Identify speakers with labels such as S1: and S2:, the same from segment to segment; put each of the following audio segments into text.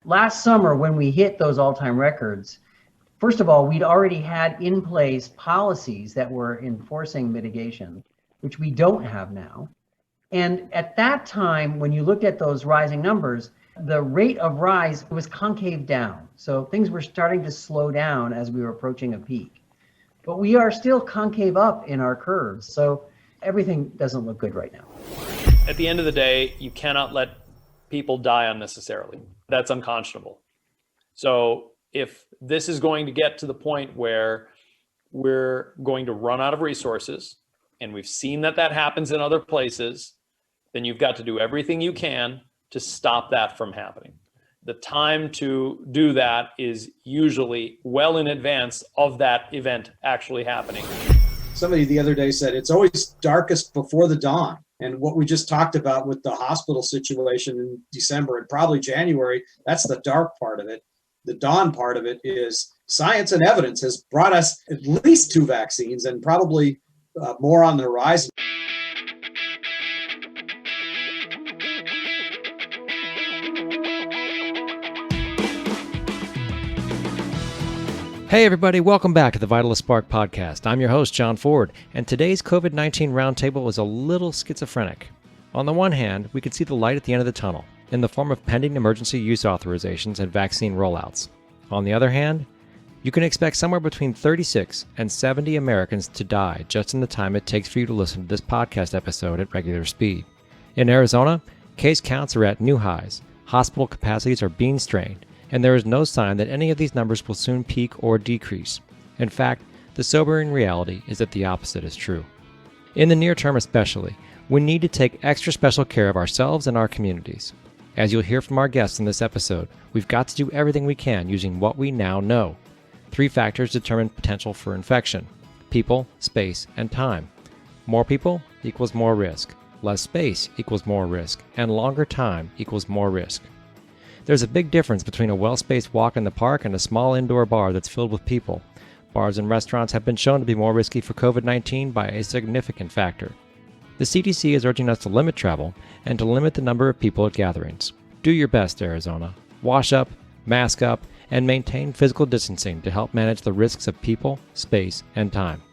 S1: last summer when we hit those all-time records, first of all, we'd already had in place policies that were enforcing mitigation, which we don't have now. And at that time, when you looked at those rising numbers, the rate of rise was concave down. So things were starting to slow down as we were approaching a peak. But we are still concave up in our curves. So everything doesn't look good right now.
S2: At the end of the day, you cannot let people die unnecessarily. That's unconscionable. So if this is going to get to the point where we're going to run out of resources, and we've seen that happens in other places, then you've got to do everything you can to stop that from happening. The time to do that is usually well in advance of that event actually happening.
S3: Somebody the other day said it's always darkest before the dawn. And what we just talked about with the hospital situation in December and probably January, that's the dark part of it. The dawn part of it is science and evidence has brought us at least 2 vaccines and probably more on the horizon.
S4: Hey everybody, welcome back to the Vitalist Spark podcast. I'm your host, John Ford, and today's COVID-19 Roundtable is a little schizophrenic. On the one hand, we can see the light at the end of the tunnel, in the form of pending emergency use authorizations and vaccine rollouts. On the other hand, you can expect somewhere between 36 and 70 Americans to die just in the time it takes for you to listen to this podcast episode at regular speed. In Arizona, case counts are at new highs, hospital capacities are being strained, and there is no sign that any of these numbers will soon peak or decrease. In fact, the sobering reality is that the opposite is true. In the near term especially, we need to take extra special care of ourselves and our communities. As you'll hear from our guests in this episode, we've got to do everything we can using what we now know. 3 factors determine potential for infection: people, space, and time. More people equals more risk. Less space equals more risk. And longer time equals more risk. There's a big difference between a well-spaced walk in the park and a small indoor bar that's filled with people. Bars and restaurants have been shown to be more risky for COVID-19 by a significant factor. The CDC is urging us to limit travel and to limit the number of people at gatherings. Do your best, Arizona. Wash up, mask up, and maintain physical distancing to help manage the risks of people, space, and time.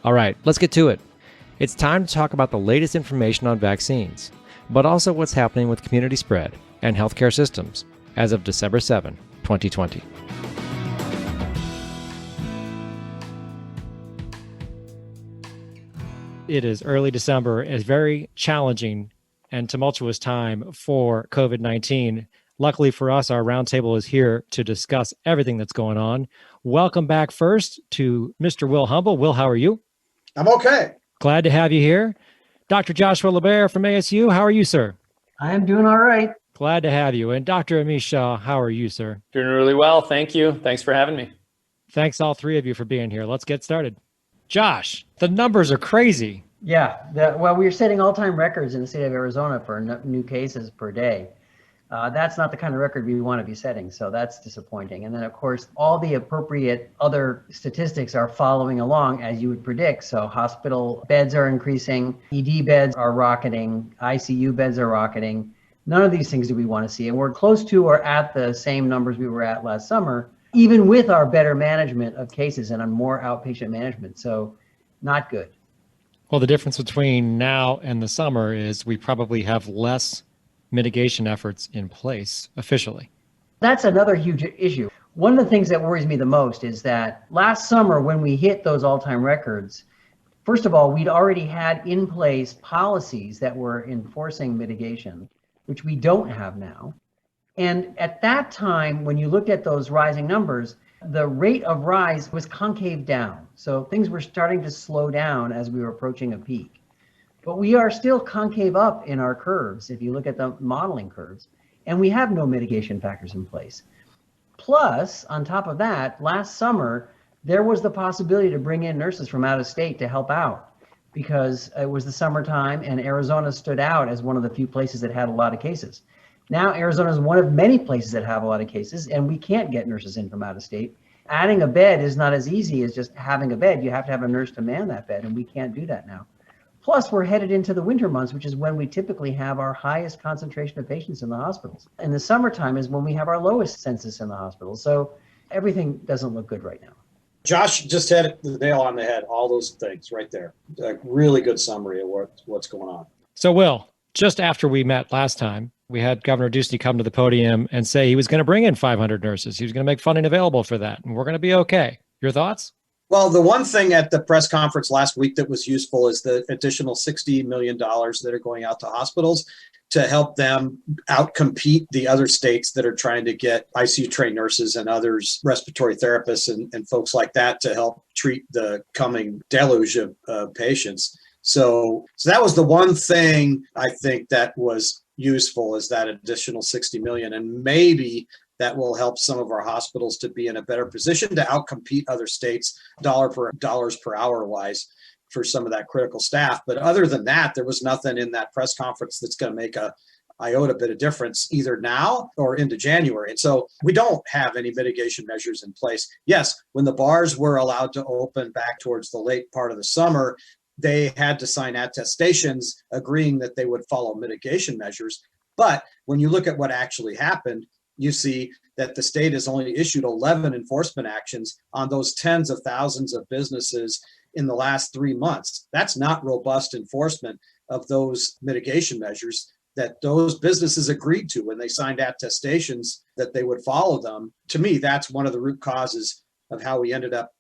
S4: All right, let's get to it. It's time to talk about the latest information on vaccines, but also what's happening with community spread and healthcare systems as of December 7, 2020. It is early December, a very challenging and tumultuous time for COVID-19. Luckily for us, our roundtable is here to discuss everything that's going on. Welcome back first to Mr. Will Humble. Will, how are you?
S3: I'm okay.
S4: Glad to have you here. Dr. Joshua LeBaire from ASU, how are you, sir?
S1: I am doing all right.
S4: Glad to have you. And Dr. Amish Shah, how are you, sir?
S2: Doing really well. Thank you. Thanks for having me.
S4: Thanks all 3 of you for being here. Let's get started. Josh, the numbers are crazy.
S1: Yeah, we're setting all-time records in the state of Arizona for new cases per day. That's not the kind of record we want to be setting, so that's disappointing. And then, of course, all the appropriate other statistics are following along as you would predict. So hospital beds are increasing, ED beds are rocketing, ICU beds are rocketing. None of these things do we want to see. And we're close to or at the same numbers we were at last summer, even with our better management of cases and on more outpatient management. So not good.
S4: Well, the difference between now and the summer is we probably have less mitigation efforts in place officially.
S1: That's another huge issue. One of the things that worries me the most is that last summer when we hit those all-time records, first of all, we'd already had in place policies that were enforcing mitigation, which we don't have now. And at that time, when you looked at those rising numbers, the rate of rise was concave down. So things were starting to slow down as we were approaching a peak. But we are still concave up in our curves, if you look at the modeling curves, and we have no mitigation factors in place. Plus, on top of that, last summer, there was the possibility to bring in nurses from out of state to help out because it was the summertime and Arizona stood out as one of the few places that had a lot of cases. Now, Arizona is one of many places that have a lot of cases, and we can't get nurses in from out of state. Adding a bed is not as easy as just having a bed. You have to have a nurse to man that bed, and we can't do that now. Plus, we're headed into the winter months, which is when we typically have our highest concentration of patients in the hospitals. And the summertime is when we have our lowest census in the hospitals. So everything doesn't look good right now.
S3: Josh just hit the nail on the head, all those things right there. A really good summary of what's going on.
S4: So, Will, just after we met last time, we had Governor Ducey come to the podium and say he was going to bring in 500 nurses. He was going to make funding available for that, and we're going to be okay. Your thoughts?
S3: Well, the one thing at the press conference last week that was useful is the additional $60 million that are going out to hospitals to help them outcompete the other states that are trying to get ICU trained nurses and others, respiratory therapists and folks like that to help treat the coming deluge of patients. So that was the one thing I think that was useful, is that additional 60 million. And maybe that will help some of our hospitals to be in a better position to outcompete other states dollars per hour wise for some of that critical staff. But other than that, there was nothing in that press conference that's going to make a iota bit of difference either now or into January. And so we don't have any mitigation measures in place. Yes, when the bars were allowed to open back towards the late part of the summer, they had to sign attestations agreeing that they would follow mitigation measures. But when you look at what actually happened, you see that the state has only issued 11 enforcement actions on those tens of thousands of businesses in the last 3 months. That's not robust enforcement of those mitigation measures that those businesses agreed to when they signed attestations that they would follow them. To me, that's one of the root causes of how we ended up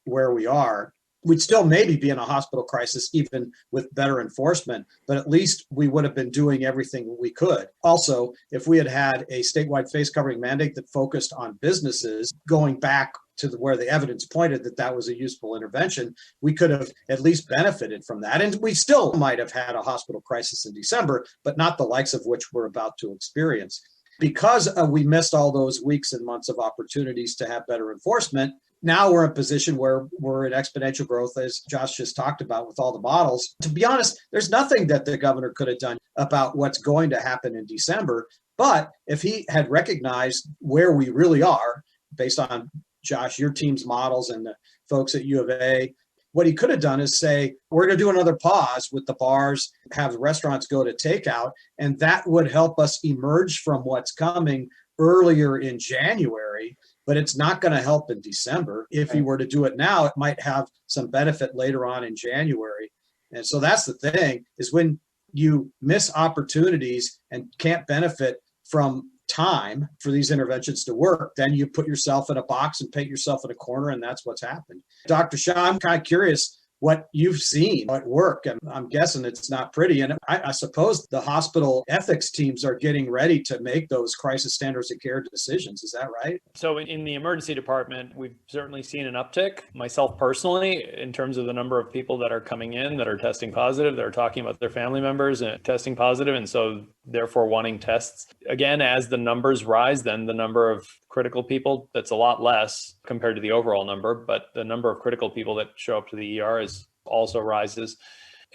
S3: where we are. We'd still maybe be in a hospital crisis even with better enforcement, but at least we would have been doing everything we could. Also, if we had had a statewide face covering mandate that focused on businesses, going back to where the evidence pointed that that was a useful intervention, we could have at least benefited from that. And we still might have had a hospital crisis in December, but not the likes of which we're about to experience. Because we missed all those weeks and months of opportunities to have better enforcement, now we're in a position where we're in exponential growth, as Josh just talked about with all the models. To be honest, there's nothing that the governor could have done about what's going to happen in December. But if he had recognized where we really are, based on Josh, your team's models and the folks at U of A, what he could have done is say, we're going to do another pause with the bars, have the restaurants go to takeout, and that would help us emerge from what's coming earlier in January. But it's not going to help in December. If he were to do it now, it might have some benefit later on in January. And so that's the thing, is when you miss opportunities and can't benefit from time for these interventions to work, then you put yourself in a box and paint yourself in a corner, and that's what's happened. Dr. Shah, I'm kind of curious what you've seen at work, and I'm guessing it's not pretty. And I suppose the hospital ethics teams are getting ready to make those crisis standards of care decisions. Is that right?
S2: So in the emergency department, we've certainly seen an uptick. Myself personally, in terms of the number of people that are coming in that are testing positive, that are talking about their family members and testing positive, and so therefore wanting tests. Again, as the numbers rise, then the number of critical people, that's a lot less compared to the overall number, but the number of critical people that show up to the ER is also rises.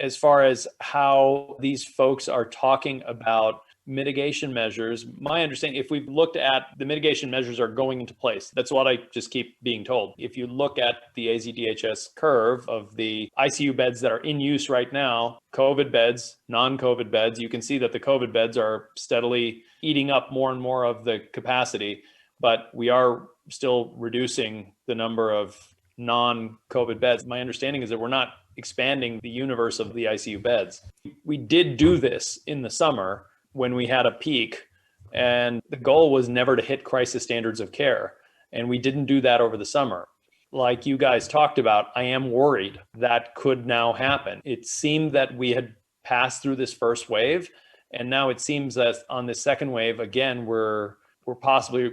S2: As far as how these folks are talking about mitigation measures, my understanding, if we've looked at the mitigation measures are going into place, that's what I just keep being told. If you look at the AZDHS curve of the ICU beds that are in use right now, COVID beds, non-COVID beds, you can see that the COVID beds are steadily eating up more and more of the capacity, but we are still reducing the number of non-COVID beds. My understanding is that we're not expanding the universe of the ICU beds. We did do this in the summer when we had a peak, and the goal was never to hit crisis standards of care. And we didn't do that over the summer. Like you guys talked about, I am worried that could now happen. It seemed that we had passed through this first wave, and now it seems that on the second wave, again, we're possibly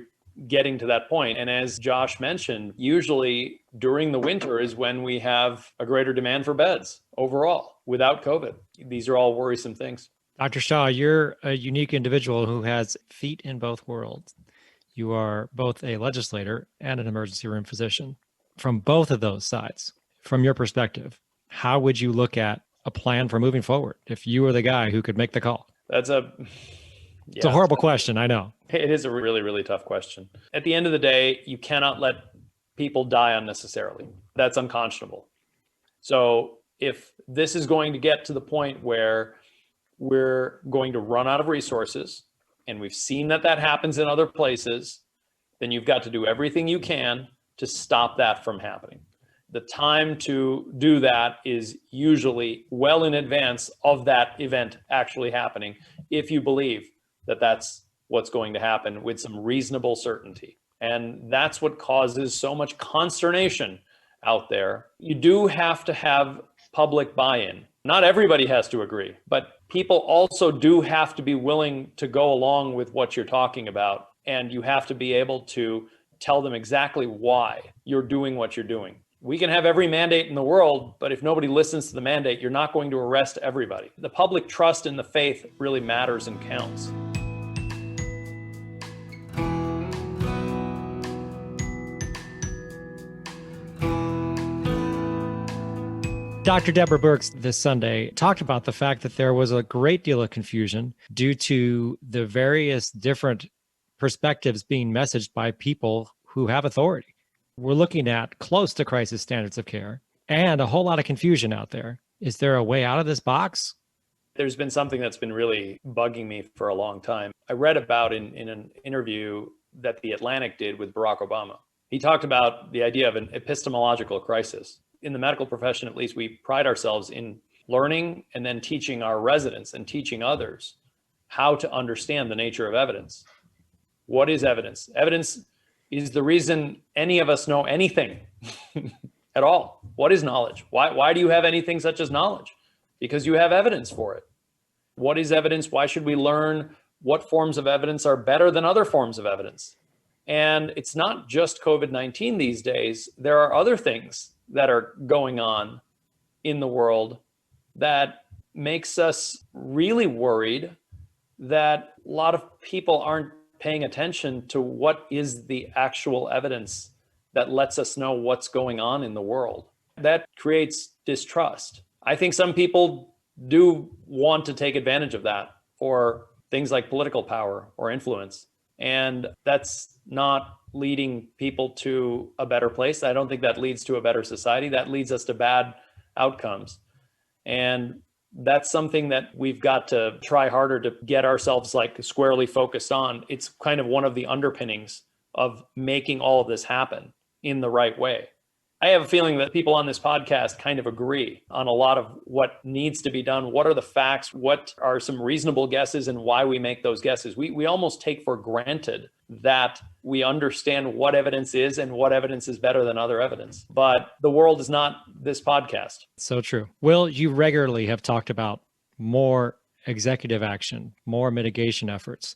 S2: getting to that point. And as Josh mentioned, usually during the winter is when we have a greater demand for beds overall without COVID. These are all worrisome things.
S4: Dr. Shah, you're a unique individual who has feet in both worlds. You are both a legislator and an emergency room physician. From both of those sides, from your perspective, how would you look at a plan for moving forward if you were the guy who could make the call?
S2: It's a
S4: horrible question, I know.
S2: It is a really, really tough question. At the end of the day, you cannot let people die unnecessarily. That's unconscionable. So if this is going to get to the point where we're going to run out of resources, and we've seen that that happens in other places, then you've got to do everything you can to stop that from happening. The time to do that is usually well in advance of that event actually happening, if you believe that that's what's going to happen with some reasonable certainty. And that's what causes so much consternation out there. You do have to have public buy-in. Not everybody has to agree, but people also do have to be willing to go along with what you're talking about. And you have to be able to tell them exactly why you're doing what you're doing. We can have every mandate in the world, but if nobody listens to the mandate, you're not going to arrest everybody. The public trust in the faith really matters and counts.
S4: Dr. Deborah Birx this Sunday talked about the fact that there was a great deal of confusion due to the various different perspectives being messaged by people who have authority. We're looking at close to crisis standards of care and a whole lot of confusion out there. Is there a way out of this box?
S2: There's been something that's been really bugging me for a long time. I read about in an interview that The Atlantic did with Barack Obama. He talked about the idea of an epistemological crisis. In the medical profession, at least, we pride ourselves in learning and then teaching our residents and teaching others how to understand the nature of evidence. What is evidence? Evidence is the reason any of us know anything at all. What is knowledge? Why do you have anything such as knowledge? Because you have evidence for it. What is evidence? Why should we learn what forms of evidence are better than other forms of evidence? And it's not just COVID-19 these days. There are other things that are going on in the world that makes us really worried that a lot of people aren't paying attention to what is the actual evidence that lets us know what's going on in the world. That creates distrust. I think some people do want to take advantage of that for things like political power or influence. And that's not leading people to a better place. I don't think that leads to a better society. That leads us to bad outcomes. And that's something that we've got to try harder to get ourselves like squarely focused on. It's kind of one of the underpinnings of making all of this happen in the right way. I have a feeling that people on this podcast kind of agree on a lot of what needs to be done. What are the facts? What are some reasonable guesses and why we make those guesses? We almost take for granted that we understand what evidence is and what evidence is better than other evidence. But the world is not this podcast.
S4: So true. Will, you regularly have talked about more executive action, more mitigation efforts.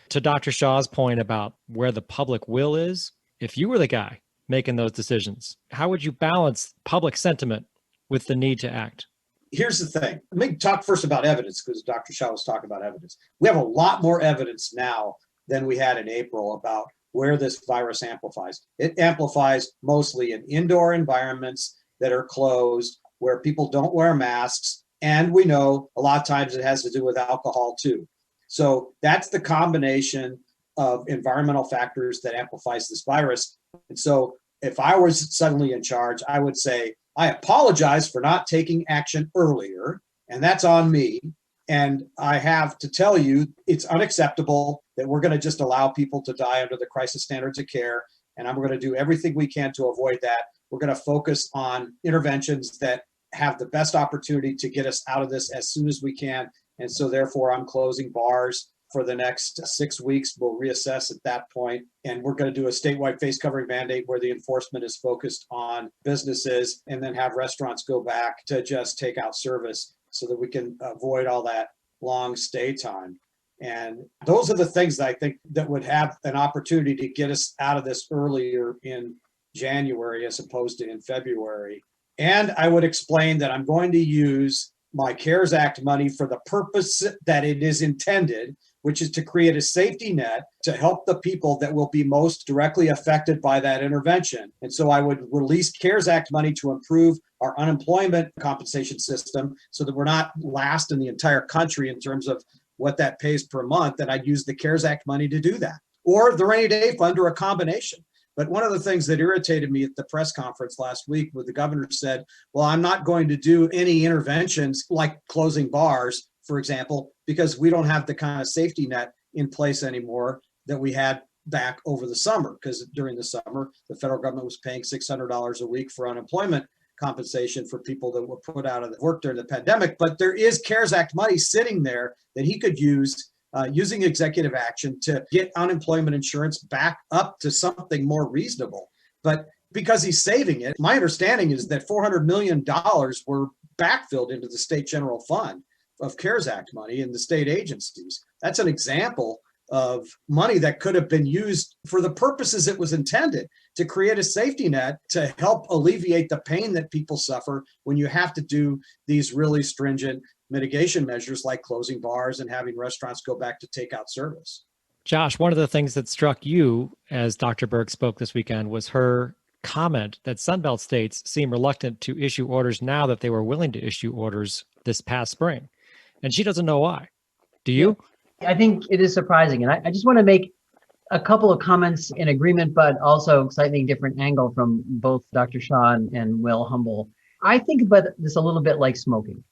S4: To Dr. Shaw's point about where the public will is, if you were the guy making those decisions, how would you balance public sentiment with the need to act?
S3: Here's the thing. Let me talk first about evidence, because Dr. Shaw was talking about evidence. We have a lot more evidence now than we had in April about where this virus amplifies. It amplifies mostly in indoor environments that are closed, where people don't wear masks. And we know a lot of times it has to do with alcohol too. So that's the combination of environmental factors that amplifies this virus. And so if I was suddenly in charge, I would say, I apologize for not taking action earlier, and that's on me. And I have to tell you, it's unacceptable that we're going to just allow people to die under the crisis standards of care. And I'm going to do everything we can to avoid that. We're going to focus on interventions that have the best opportunity to get us out of this as soon as we can. And so therefore, I'm closing bars for the next 6 weeks. We'll reassess at that point. And we're going to do a statewide face covering mandate where the enforcement is focused on businesses, and then have restaurants go back to just takeout service so that we can avoid all that long stay time. And those are the things that I think that would have an opportunity to get us out of this earlier in January as opposed to in February. And I would explain that I'm going to use my CARES Act money for the purpose that it is intended, which is to create a safety net to help the people that will be most directly affected by that intervention. And so I would release CARES Act money to improve our unemployment compensation system so that we're not last in the entire country in terms of what that pays per month. And I'd use the CARES Act money to do that, or the rainy day fund, or a combination. But one of the things that irritated me at the press conference last week was the governor said, well, I'm not going to do any interventions like closing bars, for example, because we don't have the kind of safety net in place anymore that we had back over the summer, because during the summer, the federal government was paying $600 a week for unemployment compensation for people that were put out of work during the pandemic. But there is CARES Act money sitting there that he could use using executive action to get unemployment insurance back up to something more reasonable. But because he's saving it, my understanding is that $400 million were backfilled into the state general fund of CARES Act money in the state agencies. That's an example of money that could have been used for the purposes it was intended, to create a safety net to help alleviate the pain that people suffer when you have to do these really stringent mitigation measures like closing bars and having restaurants go back to takeout service.
S4: Josh, one of the things that struck you as Dr. Berg spoke this weekend was her comment that Sunbelt states seem reluctant to issue orders now that they were willing to issue orders this past spring. And she doesn't know why. Do you?
S1: I think it is surprising. And I just want to make a couple of comments in agreement, but also slightly different angle from both Dr. Shaw and Will Humble. I think about this a little bit like smoking.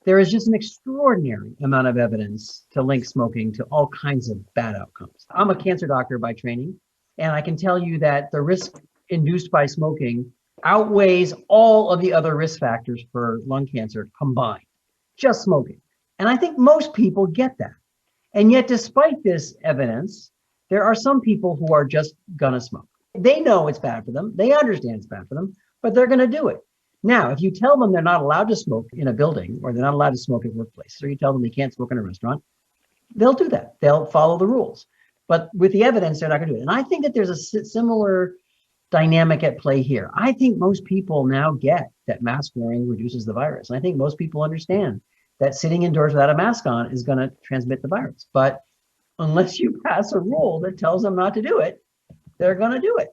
S1: There is just an extraordinary amount of evidence to link smoking to all kinds of bad outcomes. I'm a cancer doctor by training, and I can tell you that the risk induced by smoking outweighs all of the other risk factors for lung cancer combined, just smoking. And I think most people get that. And yet, despite this evidence, there are some people who are just gonna smoke. They know it's bad for them. They understand it's bad for them, but they're gonna do it. Now, if you tell them they're not allowed to smoke in a building, or they're not allowed to smoke at workplaces, or you tell them they can't smoke in a restaurant, they'll do that. They'll follow the rules. But with the evidence, they're not gonna do it. And I think that there's a similar dynamic at play here. I think most people now get that mask wearing reduces the virus. And I think most people understand that sitting indoors without a mask on is going to transmit the virus. But unless you pass a rule that tells them not to do it, they're going to do it.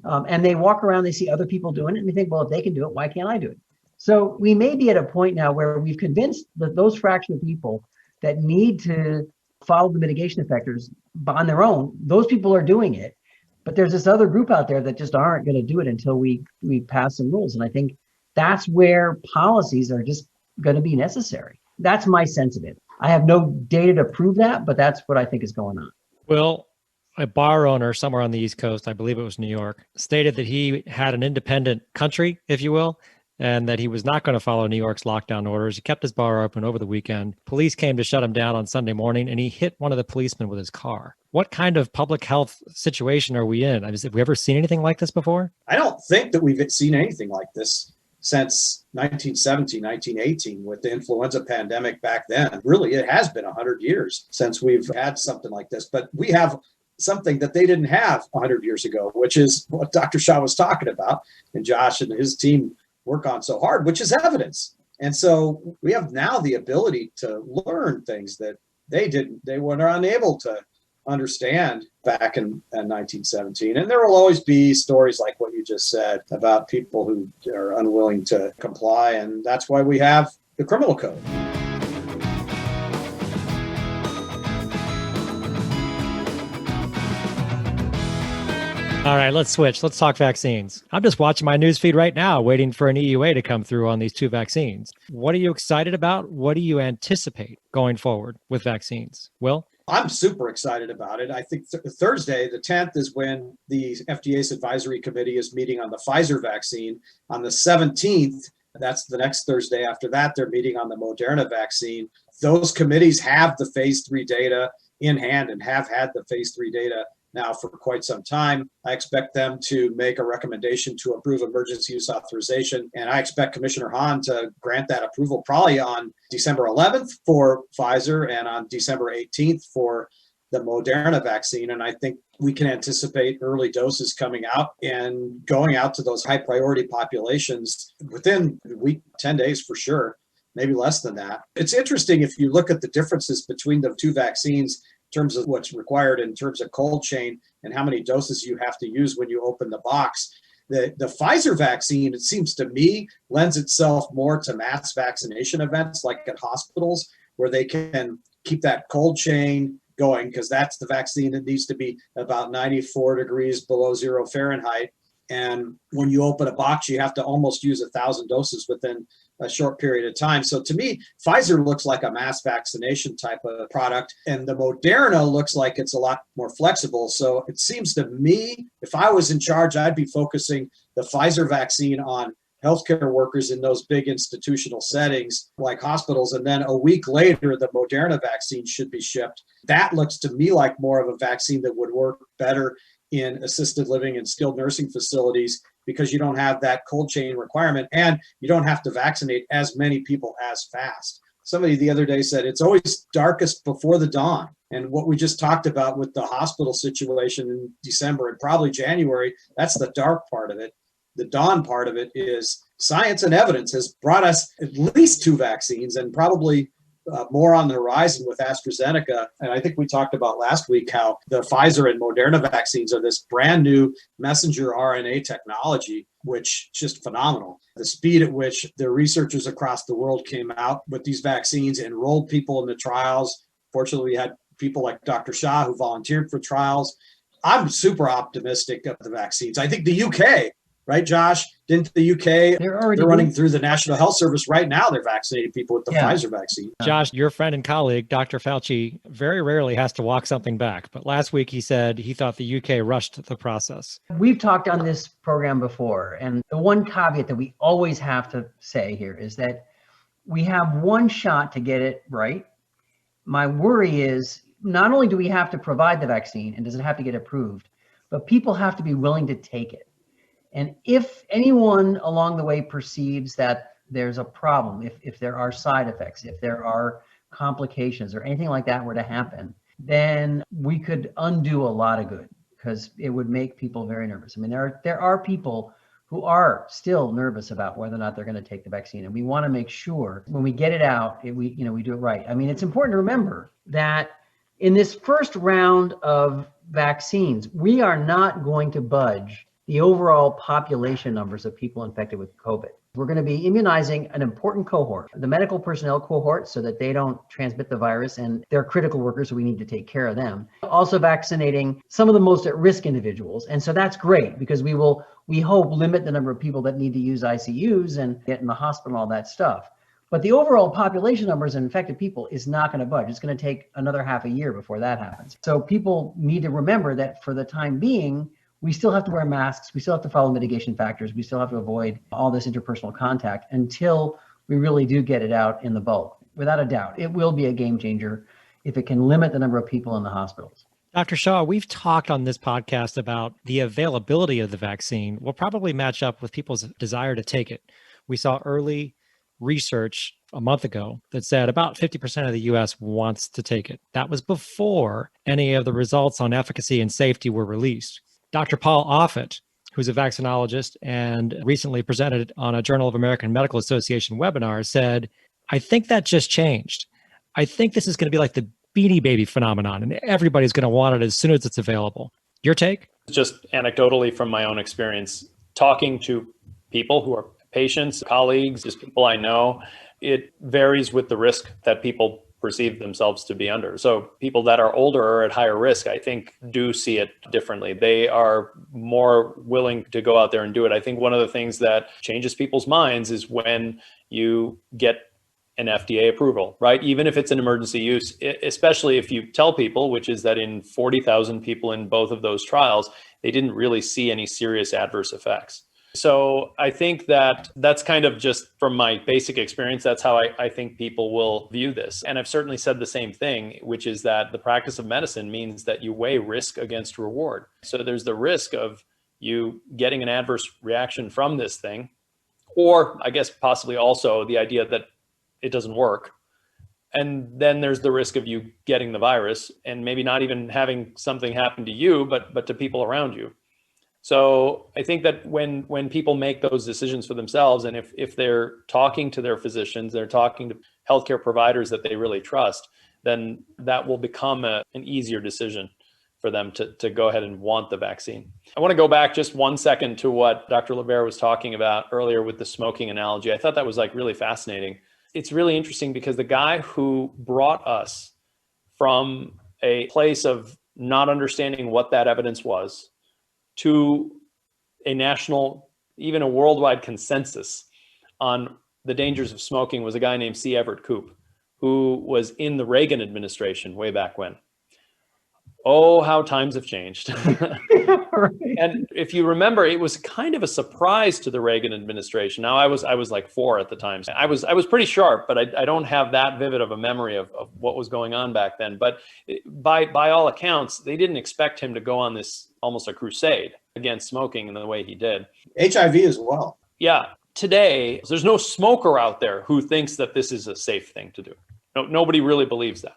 S1: And they walk around, they see other people doing it, and they think, well, if they can do it, why can't I do it? So we may be at a point now where we've convinced those fraction of people that need to follow the mitigation factors on their own. Those people are doing it. But there's this other group out there that just aren't going to do it until we pass some rules. And I think that's where policies are just going to be necessary. That's my sense of it. I have no data to prove that, but that's what I think is going on.
S4: Well, a bar owner somewhere on the East Coast, I believe it was New York, stated that he had an independent country, if you will, and that he was not going to follow New York's lockdown orders. He kept his bar open over the weekend. Police came to shut him down on Sunday morning, and he hit one of the policemen with his car. What kind of public health situation are we in? Have we ever seen anything like this before?
S3: I don't think that we've seen anything like this since 1917, 1918 with the influenza pandemic back then. Really, it has been 100 years since we've had something like this. But we have something that they didn't have 100 years ago, which is what Dr. Shaw was talking about, and Josh and his team work on so hard, which is evidence. And so we have now the ability to learn things that they were unable to understand back in 1917. And there will always be stories like what you just said about people who are unwilling to comply. And that's why we have the criminal code.
S4: All right, let's switch. Let's talk vaccines. I'm just watching my news feed right now, waiting for an EUA to come through on these two vaccines. What are you excited about? What do you anticipate going forward with vaccines? Will?
S3: I'm super excited about it. I think Thursday, the 10th, is when the FDA's advisory committee is meeting on the Pfizer vaccine. On the 17th, that's the next Thursday after that, they're meeting on the Moderna vaccine. Those committees have the phase 3 data in hand and have had the phase 3 data now for quite some time. I expect them to make a recommendation to approve emergency use authorization. And I expect Commissioner Hahn to grant that approval probably on December 11th for Pfizer and on December 18th for the Moderna vaccine. And I think we can anticipate early doses coming out and going out to those high priority populations within a week, 10 days for sure, maybe less than that. It's interesting if you look at the differences between the two vaccines in terms of what's required in terms of cold chain and how many doses you have to use when you open the box. The Pfizer vaccine, it seems to me, lends itself more to mass vaccination events like at hospitals where they can keep that cold chain going, because that's the vaccine that needs to be about 94 degrees below 0 Fahrenheit. And when you open a box, you have to almost use 1,000 doses within a short period of time. So to me, Pfizer looks like a mass vaccination type of product, and the Moderna looks like it's a lot more flexible. So it seems to me, if I was in charge, I'd be focusing the Pfizer vaccine on healthcare workers in those big institutional settings like hospitals. And then a week later, the Moderna vaccine should be shipped. That looks to me like more of a vaccine that would work better in assisted living and skilled nursing facilities, because you don't have that cold chain requirement and you don't have to vaccinate as many people as fast. Somebody the other day said it's always darkest before the dawn. And what we just talked about with the hospital situation in December and probably January, that's the dark part of it. The dawn part of it is science and evidence has brought us at least 2 vaccines, and probably more on the horizon with AstraZeneca. And I think we talked about last week how the Pfizer and Moderna vaccines are this brand new messenger RNA technology, which is just phenomenal. The speed at which the researchers across the world came out with these vaccines, enrolled people in the trials. Fortunately, we had people like Dr. Shah who volunteered for trials. I'm super optimistic of the vaccines. I think the UK, right, Josh? Didn't the UK, they're running through the National Health Service right now. They're vaccinating people with the Pfizer vaccine.
S4: Josh, your friend and colleague, Dr. Fauci, very rarely has to walk something back. But last week he said he thought the UK rushed the process.
S1: We've talked on this program before, and the one caveat that we always have to say here is that we have one shot to get it right. My worry is not only do we have to provide the vaccine and does it have to get approved, but people have to be willing to take it. And if anyone along the way perceives that there's a problem, if there are side effects, if there are complications or anything like that were to happen, then we could undo a lot of good, because it would make people very nervous. I mean, there are people who are still nervous about whether or not they're going to take the vaccine. And we want to make sure when we get it out, we do it right. I mean, it's important to remember that in this first round of vaccines, we are not going to budge the overall population numbers of people infected with COVID. We're going to be immunizing an important cohort, the medical personnel cohort, so that they don't transmit the virus, and they're critical workers, so we need to take care of them. Also vaccinating some of the most at-risk individuals. And so that's great, because we hope, limit the number of people that need to use ICUs and get in the hospital and all that stuff. But the overall population numbers of infected people is not going to budge. It's going to take another half a year before that happens. So people need to remember that for the time being, we still have to wear masks. We still have to follow mitigation factors. We still have to avoid all this interpersonal contact until we really do get it out in the bulk. Without a doubt, it will be a game changer if it can limit the number of people in the hospitals.
S4: Dr. Shah, we've talked on this podcast about the availability of the vaccine will probably match up with people's desire to take it. We saw early research a month ago that said about 50% of the US wants to take it. That was before any of the results on efficacy and safety were released. Dr. Paul Offit, who's a vaccinologist and recently presented on a Journal of American Medical Association webinar, said, I think that just changed. I think this is going to be like the Beanie Baby phenomenon, and everybody's going to want it as soon as it's available. Your take?
S2: Just anecdotally from my own experience, talking to people who are patients, colleagues, just people I know, it varies with the risk that people perceive themselves to be under. So people that are older or at higher risk, I think, do see it differently. They are more willing to go out there and do it. I think one of the things that changes people's minds is when you get an FDA approval, right? Even if it's an emergency use, especially if you tell people, which is that in 40,000 people in both of those trials, they didn't really see any serious adverse effects. So I think that that's kind of just from my basic experience, that's how I think people will view this. And I've certainly said the same thing, which is that the practice of medicine means that you weigh risk against reward. So there's the risk of you getting an adverse reaction from this thing, or I guess possibly also the idea that it doesn't work. And then there's the risk of you getting the virus and maybe not even having something happen to you, but to people around you. So I think that when people make those decisions for themselves, and if they're talking to their physicians, they're talking to healthcare providers that they really trust, then that will become an easier decision for them to go ahead and want the vaccine. I want to go back just 1 second to what Dr. LeBaire was talking about earlier with the smoking analogy. I thought that was really fascinating. It's really interesting because the guy who brought us from a place of not understanding what that evidence was to a national, even a worldwide consensus on the dangers of smoking was a guy named C. Everett Koop, who was in the Reagan administration way back when. Oh, how times have changed.
S1: Right.
S2: And if you remember, it was kind of a surprise to the Reagan administration. Now, I was like 4 at the time. So I was pretty sharp, but I don't have that vivid of a memory of what was going on back then. But by all accounts, they didn't expect him to go on this almost a crusade against smoking in the way he did.
S3: HIV as well.
S2: Yeah. Today, there's no smoker out there who thinks that this is a safe thing to do. No, nobody really believes that.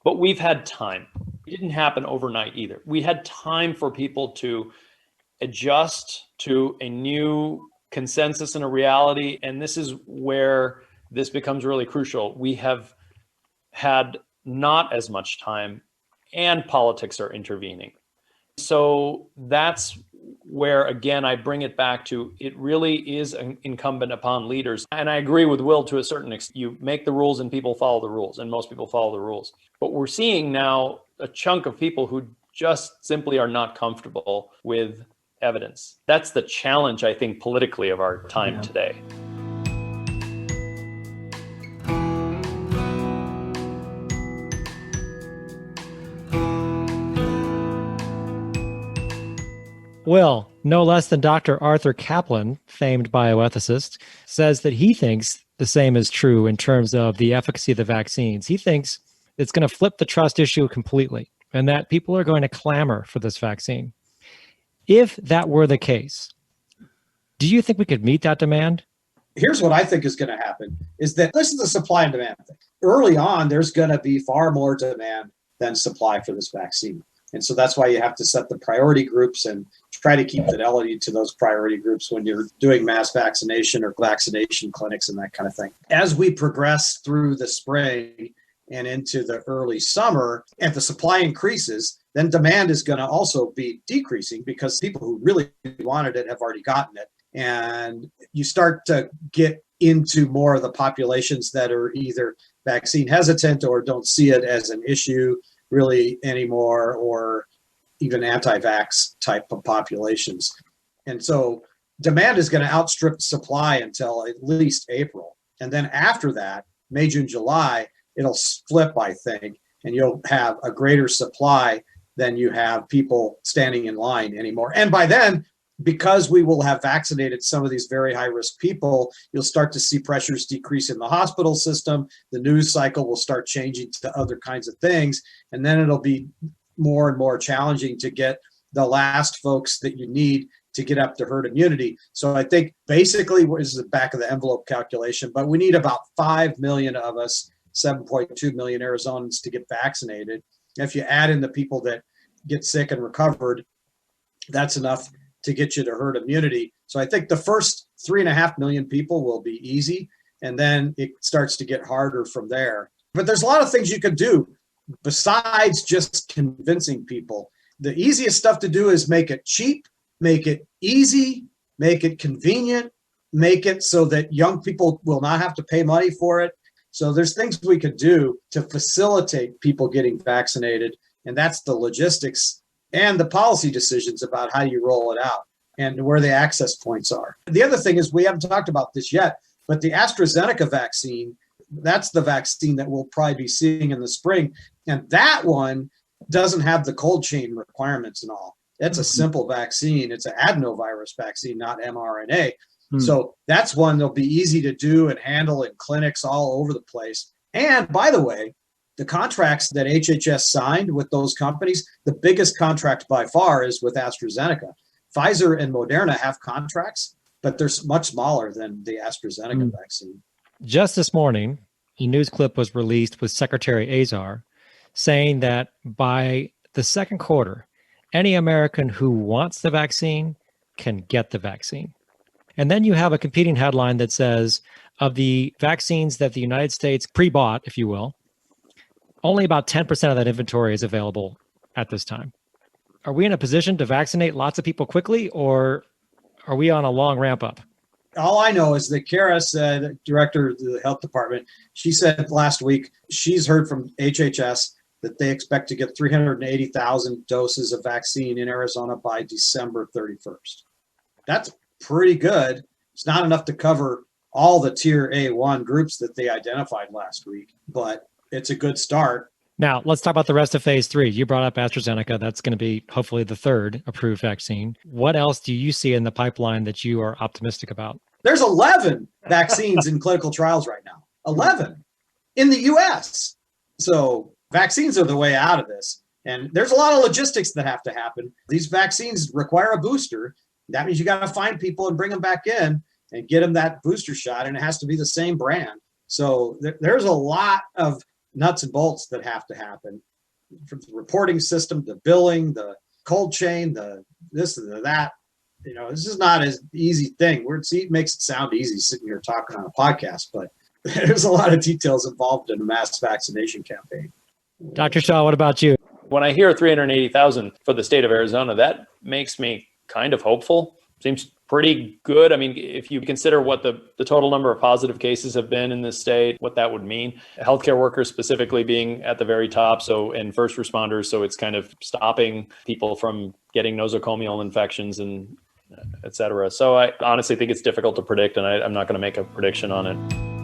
S2: But we've had time. It didn't happen overnight either. We had time for people to adjust to a new consensus and a reality. And this is where this becomes really crucial. We have had not as much time, and politics are intervening. So that's where, again, I bring it back to, it really is incumbent upon leaders. And I agree with Will to a certain extent. You make the rules and people follow the rules, and most people follow the rules. But we're seeing now a chunk of people who just simply are not comfortable with evidence. That's the challenge, I think, politically of our time today.
S4: Well, no less than Dr. Arthur Kaplan, famed bioethicist, says that he thinks the same is true in terms of the efficacy of the vaccines. He thinks it's going to flip the trust issue completely and that people are going to clamor for this vaccine. If that were the case, do you think we could meet that demand?
S3: Here's what I think is going to happen is that this is the supply and demand thing. Early on, there's going to be far more demand than supply for this vaccine. And so that's why you have to set the priority groups and try to keep fidelity to those priority groups when you're doing mass vaccination or vaccination clinics and that kind of thing. As we progress through the spring and into the early summer, and the supply increases, then demand is going to also be decreasing because people who really wanted it have already gotten it. And you start to get into more of the populations that are either vaccine hesitant or don't see it as an issue really anymore, or even anti-vax type of populations. And so demand is going to outstrip supply until at least April. And then after that, May, June, July, it'll flip, I think, and you'll have a greater supply than you have people standing in line anymore. And by then, because we will have vaccinated some of these very high-risk people, you'll start to see pressures decrease in the hospital system. The news cycle will start changing to other kinds of things. And then it'll be more and more challenging to get the last folks that you need to get up to herd immunity. So I think basically, this is the back of the envelope calculation, but we need about 5 million of us, 7.2 million Arizonans to get vaccinated. If you add in the people that get sick and recovered, that's enough to get you to herd immunity. So I think the first 3.5 million people will be easy, and then it starts to get harder from there. But there's a lot of things you can do besides just convincing people. The easiest stuff to do is make it cheap, make it easy, make it convenient, make it so that young people will not have to pay money for it. So there's things we could do to facilitate people getting vaccinated, and that's the logistics and the policy decisions about how you roll it out and where the access points are. The other thing is, we haven't talked about this yet, but the AstraZeneca vaccine, that's the vaccine that we'll probably be seeing in the spring. And that one doesn't have the cold chain requirements and all. It's a simple vaccine. It's an adenovirus vaccine, not mRNA. So that's one that'll be easy to do and handle in clinics all over the place. And by the way, the contracts that HHS signed with those companies, the biggest contract by far is with AstraZeneca. Pfizer and Moderna have contracts, but they're much smaller than the AstraZeneca vaccine.
S4: Just this morning, a news clip was released with Secretary Azar saying that by the second quarter, any American who wants the vaccine can get the vaccine. And then you have a competing headline that says, of the vaccines that the United States pre-bought, if you will, only about 10% of that inventory is available at this time. Are we in a position to vaccinate lots of people quickly, or are we on a long ramp up?
S3: All I know is that Kara said, the director of the health department, she said last week, she's heard from HHS that they expect to get 380,000 doses of vaccine in Arizona by December 31st. That's pretty good. It's not enough to cover all the tier A1 groups that they identified last week, but it's a good start.
S4: Now, let's talk about the rest of phase 3. You brought up AstraZeneca. That's going to be hopefully the third approved vaccine. What else do you see in the pipeline that you are optimistic about?
S3: There's 11 vaccines in clinical trials right now. 11 in the US. So vaccines are the way out of this. And there's a lot of logistics that have to happen. These vaccines require a booster. That means you got to find people and bring them back in and get them that booster shot. And it has to be the same brand. So there's a lot of nuts and bolts that have to happen, from the reporting system, the billing, the cold chain, the this and the that. You know, this is not an easy thing. It makes it sound easy sitting here talking on a podcast, but there's a lot of details involved in a mass vaccination campaign.
S4: Dr. Shaw, what about you?
S2: When I hear 380,000 for the state of Arizona, that makes me kind of hopeful. Seems pretty good. I mean, if you consider what the total number of positive cases have been in this state, what that would mean, healthcare workers specifically being at the very top, and first responders, so it's kind of stopping people from getting nosocomial infections and et cetera. So I honestly think it's difficult to predict, and I'm not going to make a prediction on it.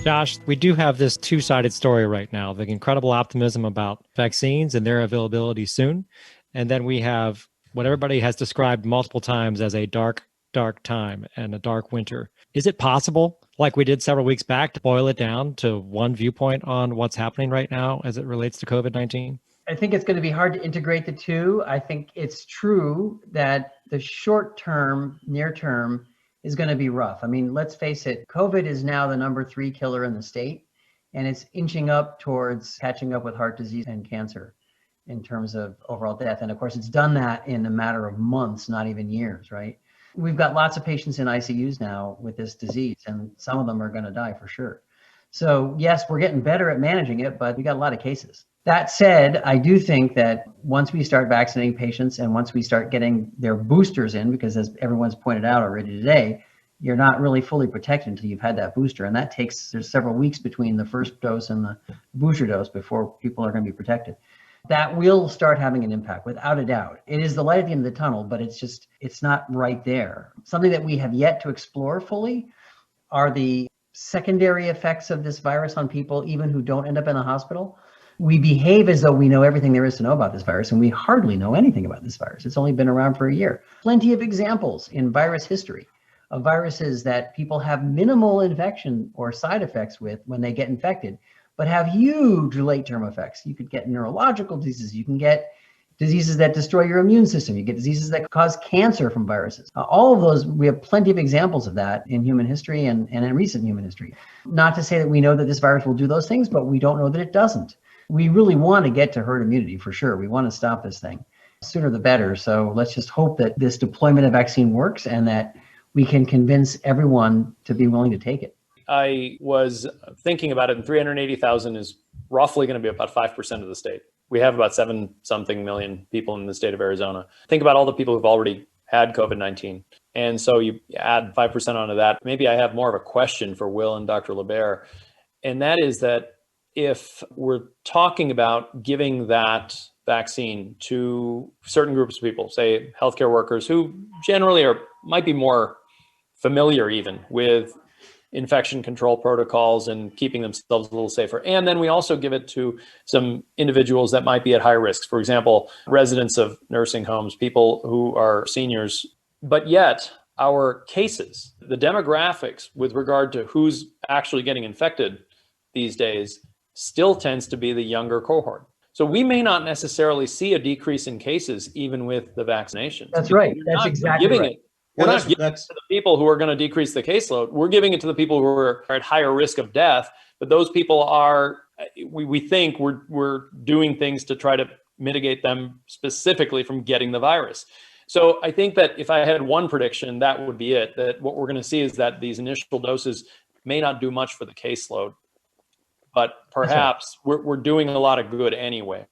S4: Josh, we do have this two-sided story right now, the incredible optimism about vaccines and their availability soon. And then we have what everybody has described multiple times as a dark, dark time and a dark winter. Is it possible, like we did several weeks back, to boil it down to one viewpoint on what's happening right now as it relates to COVID-19?
S1: I think it's going to be hard to integrate the two. I think it's true that the short term, near term, is going to be rough. I mean, let's face it, COVID is now the number 3 killer in the state, and it's inching up towards catching up with heart disease and cancer in terms of overall death. And of course, it's done that in a matter of months, not even years, right? We've got lots of patients in ICUs now with this disease, and some of them are going to die for sure. So yes, we're getting better at managing it, but we got a lot of cases. That said, I do think that once we start vaccinating patients and once we start getting their boosters in, because as everyone's pointed out already today, you're not really fully protected until you've had that booster. And that there's several weeks between the first dose and the booster dose before people are going to be protected. That will start having an impact without a doubt. It is the light at the end of the tunnel, but it's not right there. Something that we have yet to explore fully are the secondary effects of this virus on people, even who don't end up in a hospital. We behave as though we know everything there is to know about this virus, and we hardly know anything about this virus. It's only been around for a year. Plenty of examples in virus history of viruses that people have minimal infection or side effects with when they get infected, but have huge late-term effects. You could get neurological diseases. You can get diseases that destroy your immune system. You get diseases that cause cancer from viruses. All of those, we have plenty of examples of that in human history and in recent human history. Not to say that we know that this virus will do those things, but we don't know that it doesn't. We really want to get to herd immunity for sure. We want to stop this thing. Sooner the better. So let's just hope that this deployment of vaccine works and that we can convince everyone to be willing to take it.
S2: I was thinking about it, and 380,000 is roughly going to be about 5% of the state. We have about 7-something million people in the state of Arizona. Think about all the people who've already had COVID-19. And so you add 5% onto that. Maybe I have more of a question for Will and Dr. LeBaire. And that is that if we're talking about giving that vaccine to certain groups of people, say healthcare workers who generally might be more familiar even with infection control protocols and keeping themselves a little safer. And then we also give it to some individuals that might be at high risk. For example, residents of nursing homes, people who are seniors. But yet our cases, the demographics with regard to who's actually getting infected these days still tends to be the younger cohort. So we may not necessarily see a decrease in cases even with the vaccinations.
S1: That's right. That's exactly right.
S2: We're not giving it to the people who are going to decrease the caseload. We're giving it to the people who are at higher risk of death. But those people are, we think we're doing things to try to mitigate them specifically from getting the virus. So I think that if I had one prediction, that would be it. That what we're going to see is that these initial doses may not do much for the caseload, but perhaps we're doing a lot of good anyway.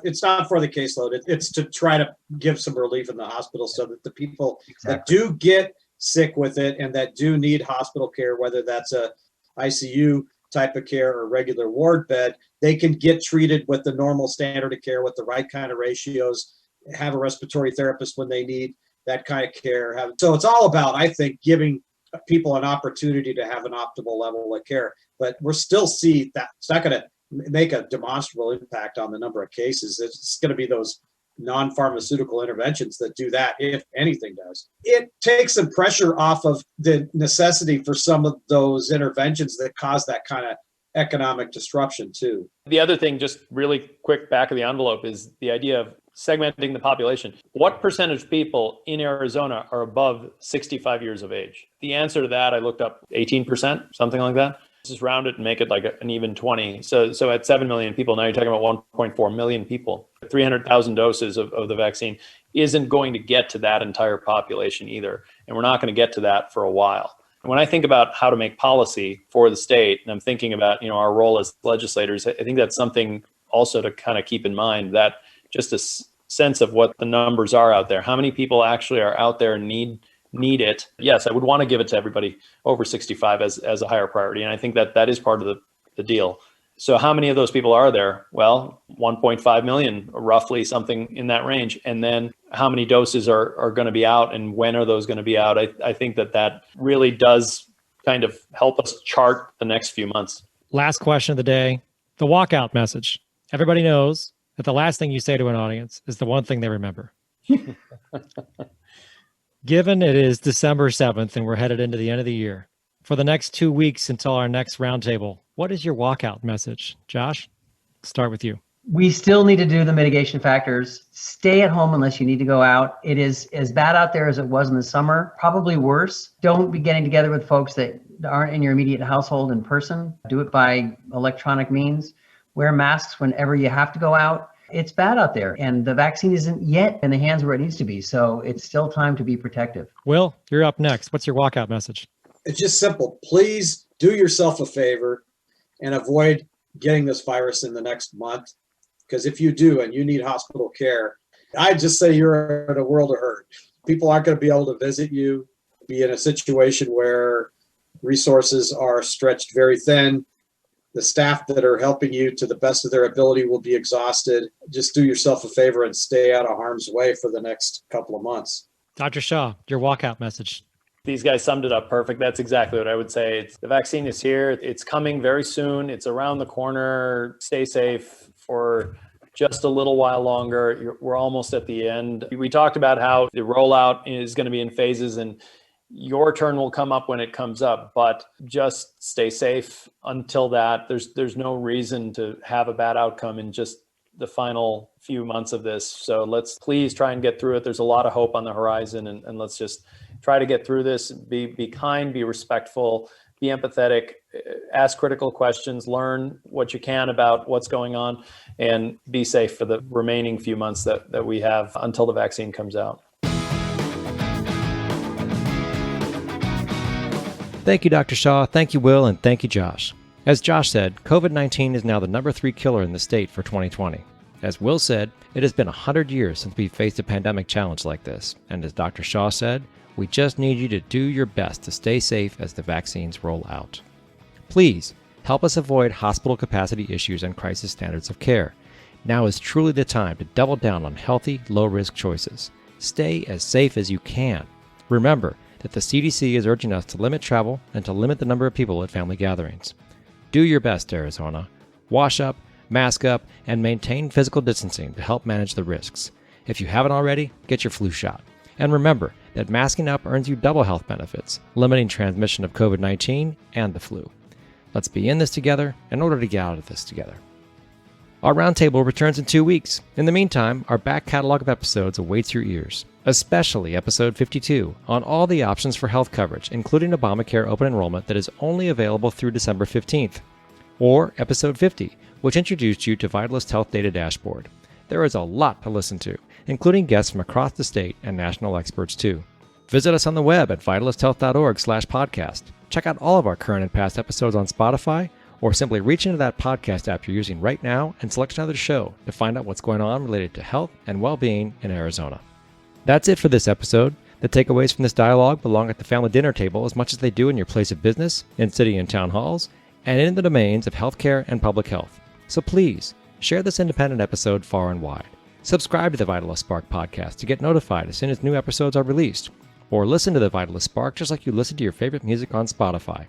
S3: It's not for the caseload. It's to try to give some relief in the hospital so that the people that
S1: Exactly.
S3: do get sick with it and that do need hospital care, whether that's a ICU type of care or regular ward bed, they can get treated with the normal standard of care with the right kind of ratios, have a respiratory therapist when they need that kind of care. So it's all about, I think, giving people an opportunity to have an optimal level of care. But we're still see that it's not going to make a demonstrable impact on the number of cases. It's going to be those non-pharmaceutical interventions that do that, if anything does. It takes some pressure off of the necessity for some of those interventions that cause that kind of economic disruption too.
S2: The other thing, just really quick back of the envelope, is the idea of segmenting the population. What percentage of people in Arizona are above 65 years of age? The answer to that, I looked up 18%, something like that. Just round it and make it like an even 20. So at 7 million people, now you're talking about 1.4 million people. 300,000 doses of the vaccine isn't going to get to that entire population either. And we're not going to get to that for a while. When I think about how to make policy for the state, and I'm thinking about, our role as legislators, I think that's something also to kind of keep in mind, that just a sense of what the numbers are out there. How many people actually are out there and need it? Yes, I would want to give it to everybody over 65 as a higher priority. And I think that is part of the deal. So how many of those people are there? Well, 1.5 million, roughly, something in that range. And then how many doses are going to be out, and when are those going to be out? I think that really does kind of help us chart the next few months.
S4: Last question of the day, the walkout message. Everybody knows that the last thing you say to an audience is the one thing they remember. Given it is December 7th and we're headed into the end of the year, for the next 2 weeks until our next roundtable, what is your walkout message? Josh, start with you.
S1: We still need to do the mitigation factors. Stay at home unless you need to go out. It is as bad out there as it was in the summer, probably worse. Don't be getting together with folks that aren't in your immediate household in person. Do it by electronic means. Wear masks whenever you have to go out. It's bad out there, and the vaccine isn't yet in the hands where it needs to be. So it's still time to be protective.
S4: Will, you're up next. What's your walkout message?
S3: It's just simple. Please do yourself a favor and avoid getting this virus in the next month. Because if you do and you need hospital care, I'd just say you're in a world of hurt. People aren't going to be able to visit you, be in a situation where resources are stretched very thin. The staff that are helping you to the best of their ability will be exhausted. Just do yourself a favor and stay out of harm's way for the next couple of months.
S4: Dr. Shaw, your walkout message.
S2: These guys summed it up perfect. That's exactly what I would say. The vaccine is here. It's coming very soon. It's around the corner. Stay safe for just a little while longer. We're almost at the end. We talked about how the rollout is going to be in phases, and your turn will come up when it comes up, but just stay safe until that. There's no reason to have a bad outcome in just the final few months of this. So let's please try and get through it. There's a lot of hope on the horizon, and let's just try to get through this. Be kind, be respectful, be empathetic, ask critical questions, learn what you can about what's going on, and be safe for the remaining few months that we have until the vaccine comes out.
S4: Thank you, Dr. Shaw. Thank you, Will. And thank you, Josh. As Josh said, COVID-19 is now the number 3 killer in the state for 2020. As Will said, it has been 100 years since we faced a pandemic challenge like this. And as Dr. Shaw said, we just need you to do your best to stay safe as the vaccines roll out. Please help us avoid hospital capacity issues and crisis standards of care. Now is truly the time to double down on healthy, low-risk choices. Stay as safe as you can. Remember that the CDC is urging us to limit travel and to limit the number of people at family gatherings. Do your best, Arizona. Wash up, mask up, and maintain physical distancing to help manage the risks. If you haven't already, get your flu shot. And remember that masking up earns you double health benefits, limiting transmission of COVID-19 and the flu. Let's be in this together in order to get out of this together. Our roundtable returns in 2 weeks. In the meantime, our back catalog of episodes awaits your ears, especially episode 52 on all the options for health coverage, including Obamacare open enrollment that is only available through December 15th, or episode 50, which introduced you to Vitalist Health Data Dashboard. There is a lot to listen to, including guests from across the state and national experts too. Visit us on the web at vitalisthealth.org/podcast. Check out all of our current and past episodes on Spotify, or simply reach into that podcast app you're using right now and select another show to find out what's going on related to health and well-being in Arizona. That's it for this episode. The takeaways from this dialogue belong at the family dinner table as much as they do in your place of business, in city and town halls, and in the domains of healthcare and public health. So please, share this independent episode far and wide. Subscribe to the Vitalist Spark podcast to get notified as soon as new episodes are released, or listen to the Vitalist Spark just like you listen to your favorite music on Spotify.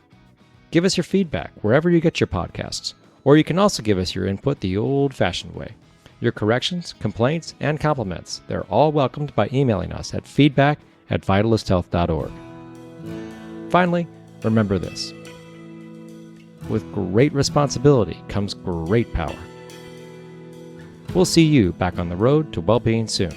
S4: Give us your feedback wherever you get your podcasts, or you can also give us your input the old-fashioned way. Your corrections, complaints, and compliments, they're all welcomed by emailing us at feedback@vitalisthealth.org. Finally, remember this. With great responsibility comes great power. We'll see you back on the road to well-being soon.